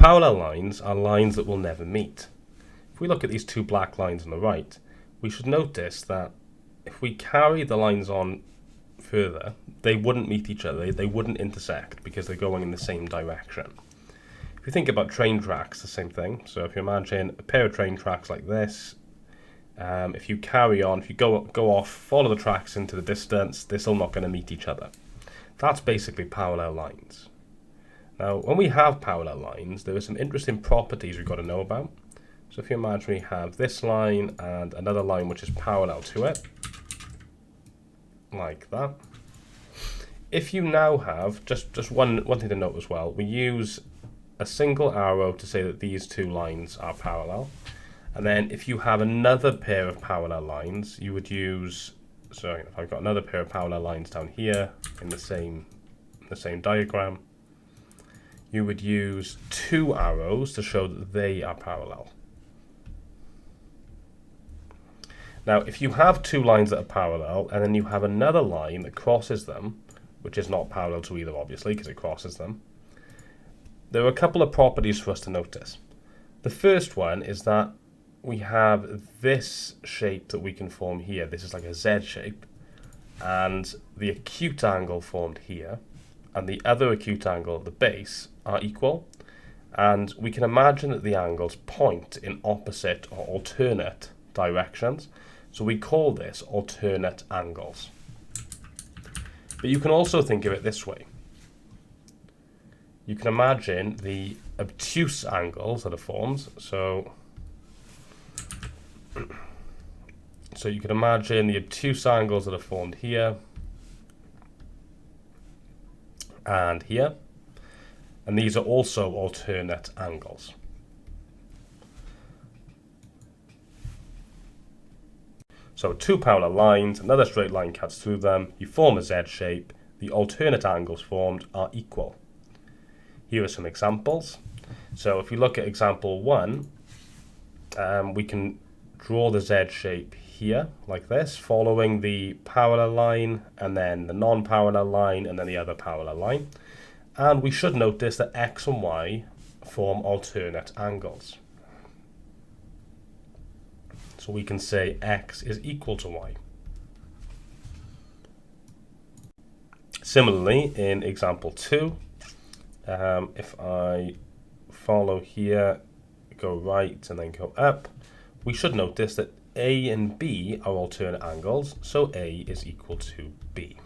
Parallel lines are lines that will never meet. If we look at these two black lines on the right, we should notice that if we carry the lines on further, they wouldn't meet each other, they wouldn't intersect because they're going in the same direction. If you think about train tracks, the same thing. So if you imagine a pair of train tracks like this, if you carry on, if you go off, follow the tracks into the distance, they're still not going to meet each other. That's basically parallel lines. Now, when we have parallel lines, there are some interesting properties we've got to know about. So if you imagine we have this line and another line which is parallel to it, like that. If you now have, just one thing to note as well, we use a single arrow to say that these two lines are parallel. And then if you have another pair of parallel lines, you would use, so if I've got another pair of parallel lines down here in the same diagram, you would use two arrows to show that they are parallel. Now, if you have two lines that are parallel, and then you have another line that crosses them, which is not parallel to either, obviously, because it crosses them, there are a couple of properties for us to notice. The first one is that we have this shape that we can form here. This is like a Z shape, and the acute angle formed here, and the other acute angle at the base are equal, and we can imagine that the angles point in opposite or alternate directions, so we call this alternate angles. But you can also think of it this way. You can imagine the obtuse angles that are formed, so you can imagine the obtuse angles that are formed here and here, and these are also alternate angles. So two parallel lines, another straight line cuts through them, you form a Z shape, the alternate angles formed are equal. Here are some examples. So if we look at example 1, we can draw the Z shape here, like this, following the parallel line, and then the non-parallel line, and then the other parallel line. And we should notice that X and Y form alternate angles. So we can say X is equal to Y. Similarly, in example 2, if I follow here, go right and then go up, we should notice that A and B are alternate angles, so A is equal to B.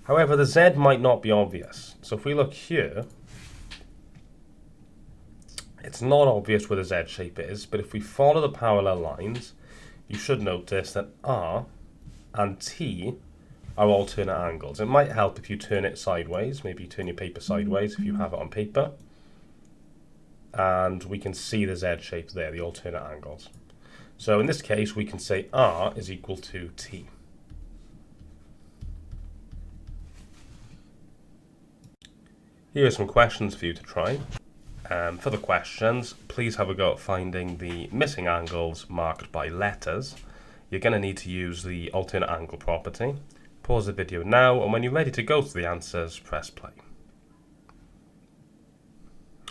However, the Z might not be obvious. So if we look here, it's not obvious where the Z shape is, but if we follow the parallel lines, you should notice that R and T are alternate angles. It might help if you turn it sideways, maybe turn your paper sideways if you have it on paper. And we can see the Z shape there, the alternate angles. So in this case, we can say R is equal to T. Here are some questions for you to try. For the questions, please have a go at finding the missing angles marked by letters. You're going to need to use the alternate angle property. Pause the video now, and when you're ready to go to the answers, press play.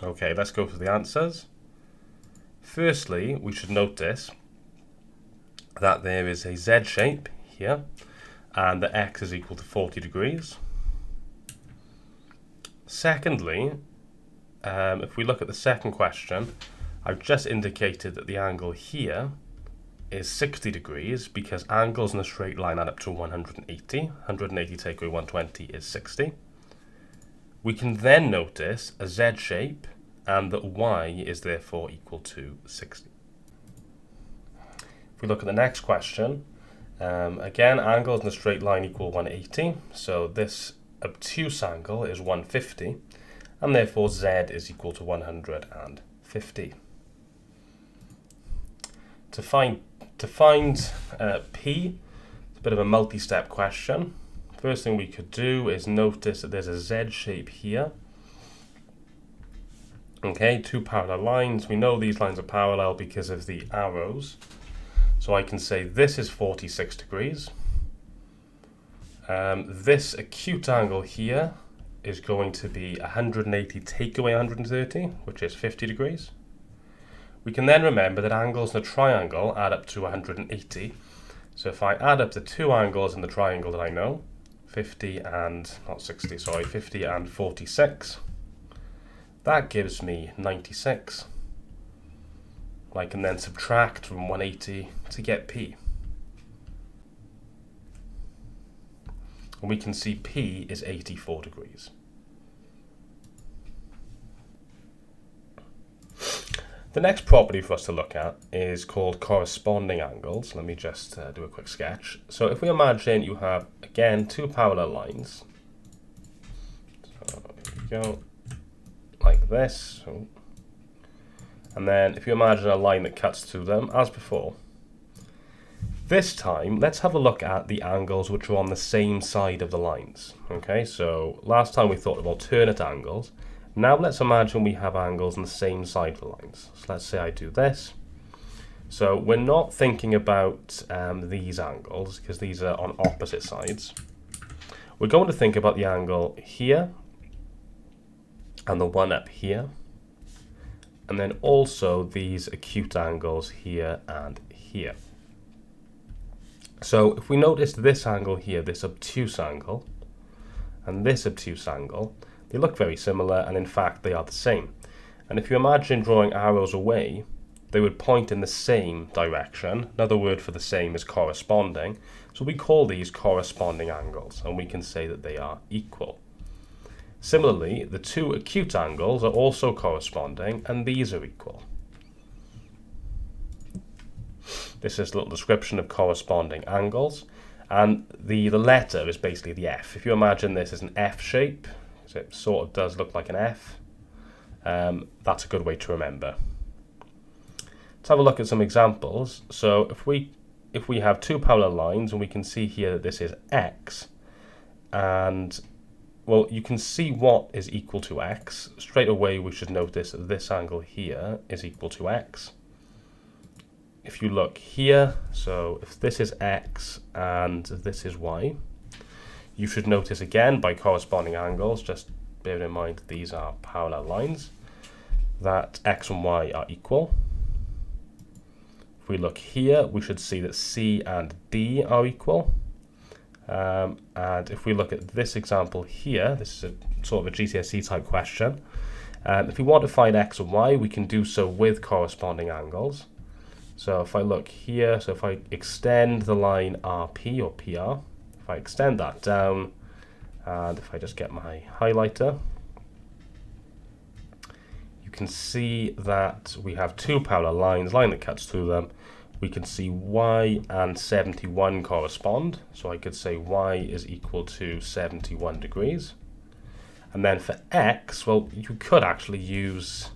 Okay, let's go to the answers. Firstly, we should notice that there is a Z shape here, and that X is equal to 40 degrees. Secondly, if we look at the second question, I've just indicated that the angle here is 60 degrees because angles in a straight line add up to 180. 180 take away 120 is 60. We can then notice a Z shape and that Y is therefore equal to 60. If we look at the next question, again, angles in a straight line equal 180, so this obtuse angle is 150, and therefore Z is equal to 150. To find P, it's a bit of a multi-step question. First thing we could do is notice that there's a Z shape here. Okay, two parallel lines. We know these lines are parallel because of the arrows. So I can say this is 46 degrees. This acute angle here is going to be 180 take away 130, which is 50 degrees. We can then remember that angles in a triangle add up to 180. So if I add up the two angles in the triangle that I know, 50 and 46, that gives me 96. I can then subtract from 180 to get P. And we can see P is 84 degrees. The next property for us to look at is called corresponding angles. Let me just do a quick sketch. So if we imagine you have, again, two parallel lines. So here we go, like this. And then if you imagine a line that cuts through them, as before. This time, let's have a look at the angles which are on the same side of the lines. Okay, so last time we thought of alternate angles. Now let's imagine we have angles on the same side of the lines. So let's say I do this. So we're not thinking about these angles because these are on opposite sides. We're going to think about the angle here and the one up here. And then also these acute angles here and here. So if we notice this angle here, this obtuse angle, and this obtuse angle, they look very similar, and in fact they are the same. And if you imagine drawing arrows away, they would point in the same direction. Another word for the same is corresponding. So we call these corresponding angles, and we can say that they are equal. Similarly, the two acute angles are also corresponding, and these are equal. This is a little description of corresponding angles, and the letter is basically the F. If you imagine this as an F shape, so it sort of does look like an F, that's a good way to remember. Let's have a look at some examples. So if we have two parallel lines, and we can see here that this is X, and well, you can see what is equal to X. Straight away we should notice that this angle here is equal to X. If you look here, so if this is X and this is Y, you should notice again by corresponding angles, just bear in mind that these are parallel lines, that X and Y are equal. If we look here, we should see that C and D are equal. And if we look at this example here, this is a sort of a GCSE type question. If we want to find X and Y, we can do so with corresponding angles. So if I look here, so if I extend the line RP or PR, if I extend that down, and if I just get my highlighter, you can see that we have two parallel lines, line that cuts through them. We can see Y and 71 correspond. So I could say Y is equal to 71 degrees. And then for X, well, you could actually use,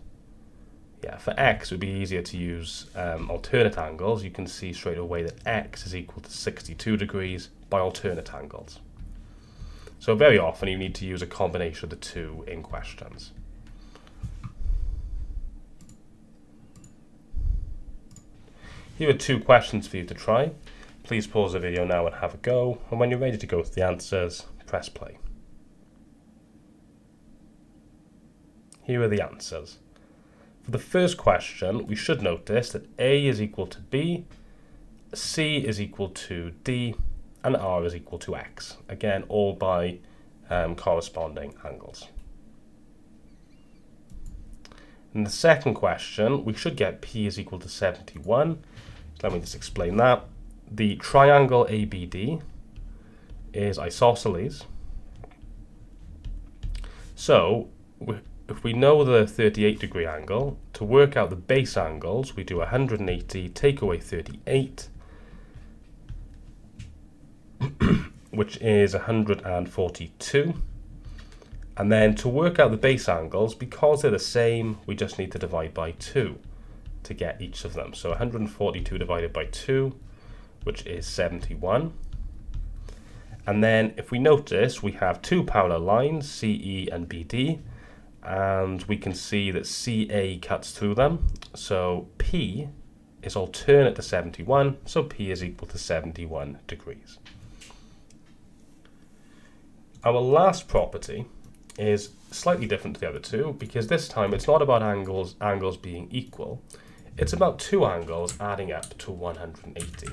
for X it would be easier to use alternate angles. You can see straight away that X is equal to 62 degrees by alternate angles. So very often you need to use a combination of the two in questions. Here are two questions for you to try. Please pause the video now and have a go, and when you're ready to go with the answers, press play. Here are the answers. For the first question, we should notice that A is equal to B, C is equal to D, and R is equal to X. Again, all by corresponding angles. In the second question, we should get P is equal to 71. So let me just explain that. The triangle ABD is isosceles. So if we know the 38 degree angle, to work out the base angles, we do 180 take away 38, which is 142. And then to work out the base angles, because they're the same, we just need to divide by 2 to get each of them. So 142 divided by 2, which is 71. And then if we notice, we have two parallel lines, CE and BD, and we can see that CA cuts through them. So P is alternate to 71, so P is equal to 71 degrees. Our last property is slightly different to the other two, because this time it's not about angles being equal. It's about two angles adding up to 180.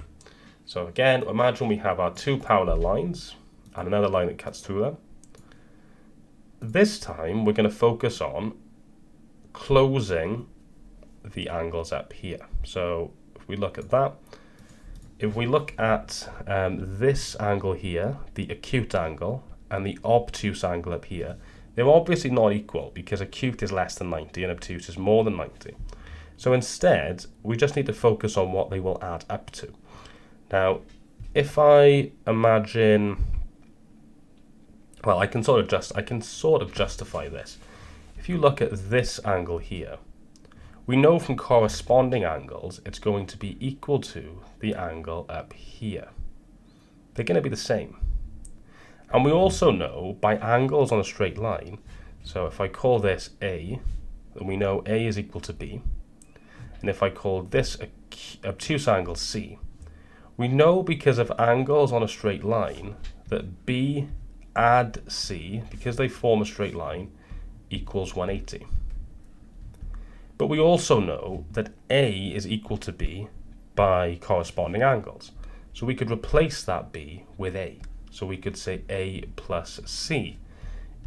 So again, imagine we have our two parallel lines and another line that cuts through them. This time we're going to focus on closing the angles up here. So if we look at that, if we look at this angle here, the acute angle, and the obtuse angle up here, they're obviously not equal because acute is less than 90 and obtuse is more than 90. So instead, we just need to focus on what they will add up to. Now, if I imagine, well, I can sort of justify this. If you look at this angle here, we know from corresponding angles it's going to be equal to the angle up here. They're going to be the same. And we also know by angles on a straight line, so if I call this A, then we know A is equal to B. And if I call this obtuse angle C, we know because of angles on a straight line that B add C, because they form a straight line, equals 180. But we also know that A is equal to B by corresponding angles. So we could replace that B with A. So we could say A plus C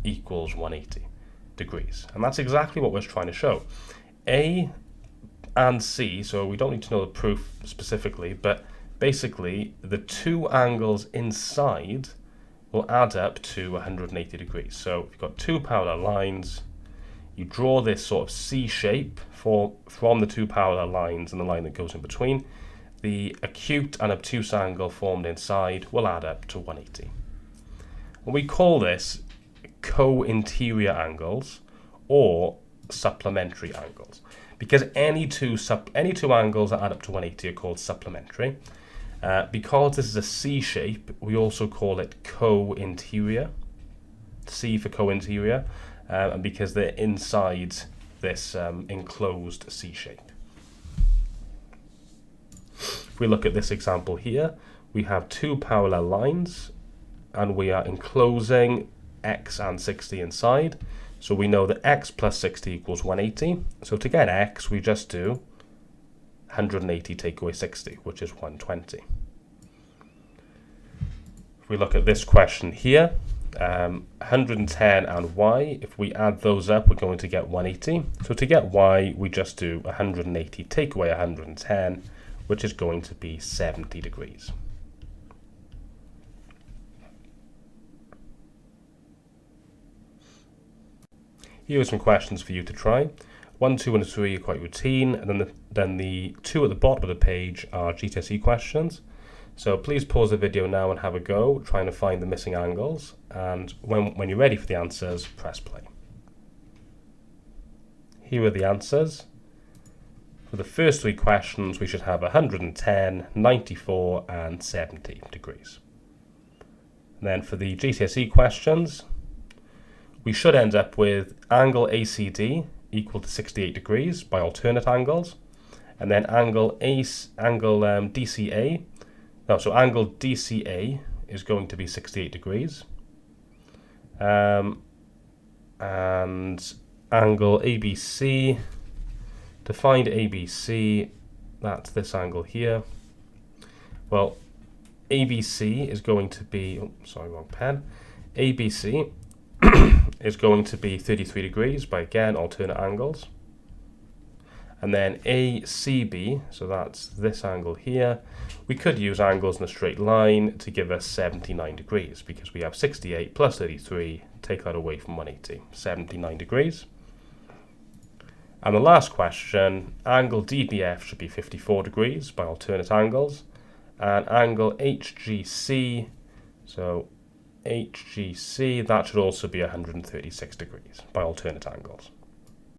equals 180 degrees. And that's exactly what we're trying to show. A and C, so we don't need to know the proof specifically, but basically the two angles inside will add up to 180 degrees. So if you've got two parallel lines, you draw this sort of C shape from the two parallel lines and the line that goes in between. The acute and obtuse angle formed inside will add up to 180. And we call this co-interior angles or supplementary angles, because any two angles that add up to 180 are called supplementary. Because this is a C shape, we also call it co-interior, C for co-interior, and because they're inside this enclosed C shape. If we look at this example here, we have two parallel lines and we are enclosing x and 60 inside. So we know that x plus 60 equals 180. So to get x, we just do 180 take away 60, which is 120. If we look at this question here, 110 and y, if we add those up, we're going to get 180. So to get y, we just do 180 take away 110, which is going to be 70 degrees. Here are some questions for you to try. 1, 2, and 3 are quite routine, and then the two at the bottom of the page are GCSE questions. So please pause the video now and have a go, trying to find the missing angles, and when you're ready for the answers, press play. Here are the answers. For the first three questions, we should have 110, 94, and 70 degrees. And then for the GCSE questions, we should end up with angle ACD equal to 68 degrees by alternate angles, and then angle DCA. So angle DCA is going to be 68 degrees, and angle ABC. To find ABC, that's this angle here. Well, ABC is going to be, wrong pen. ABC is going to be 33 degrees by, again, alternate angles. And then ACB, so that's this angle here. We could use angles in a straight line to give us 79 degrees, because we have 68 plus 33, take that away from 180, 79 degrees. And the last question, angle DBF should be 54 degrees by alternate angles, and angle HGC, so HGC, that should also be 136 degrees by alternate angles.